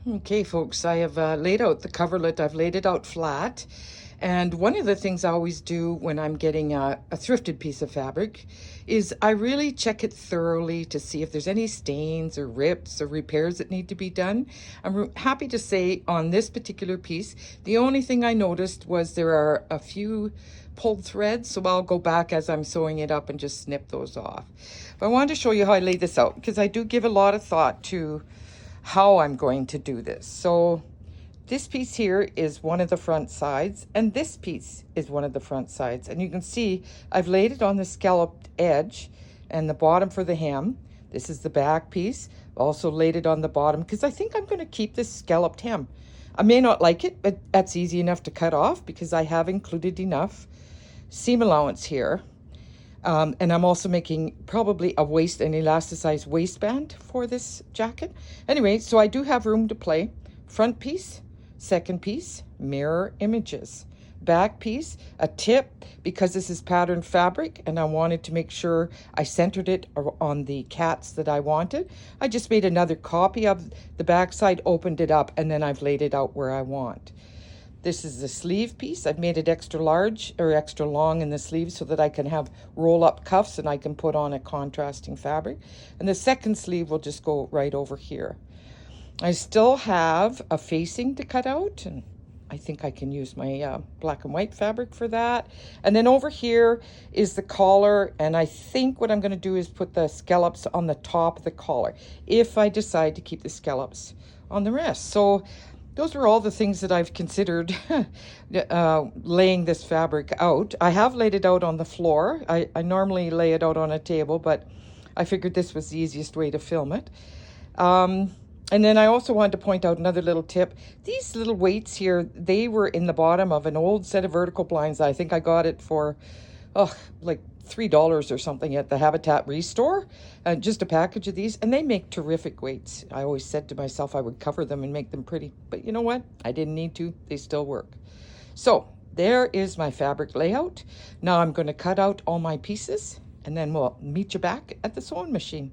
Okay, folks, I have laid out the coverlet. I've laid it out flat. And one of the things I always do when I'm getting a thrifted piece of fabric is I really check it thoroughly to see if there's any stains or rips or repairs that need to be done. I'm happy to say on this particular piece, the only thing I noticed was there are a few pulled threads, so I'll go back as I'm sewing it up and just snip those off. But I wanted to show you how I lay this out because I do give a lot of thought to how I'm going to do this. So this piece here is one of the front sides, and this piece is one of the front sides. And you can see I've laid it on the scalloped edge and the bottom for the hem. This is the back piece. Also laid it on the bottom because I think I'm going to keep this scalloped hem. I may not like it, but that's easy enough to cut off because I have included enough seam allowance here. And I'm also making probably an elasticized waistband for this jacket. Anyway, so I do have room to play. Front piece, second piece, mirror images. Back piece, a tip, because this is patterned fabric and I wanted to make sure I centered it on the cats that I wanted. I just made another copy of the back side, opened it up, and then I've laid it out where I want. This is the sleeve piece. I've made it extra large or extra long in the sleeves so that I can have roll-up cuffs and I can put on a contrasting fabric. And the second sleeve will just go right over here. I still have a facing to cut out, and I think I can use my black and white fabric for that. And then over here is the collar, and I think what I'm going to do is put the scallops on the top of the collar if I decide to keep the scallops on the rest. So those are all the things that I've considered laying this fabric out. I have laid it out on the floor. I normally lay it out on a table, but I figured this was the easiest way to film it. And then I also wanted to point out another little tip. These little weights here, they were in the bottom of an old set of vertical blinds. I think I got it for, like $3 or something at the Habitat Restore. Just a package of these, and they make terrific weights. I always said to myself I would cover them and make them pretty, but you know what? I didn't need to. They still work. So there is my fabric layout. Now I'm going to cut out all my pieces, and then we'll meet you back at the sewing machine.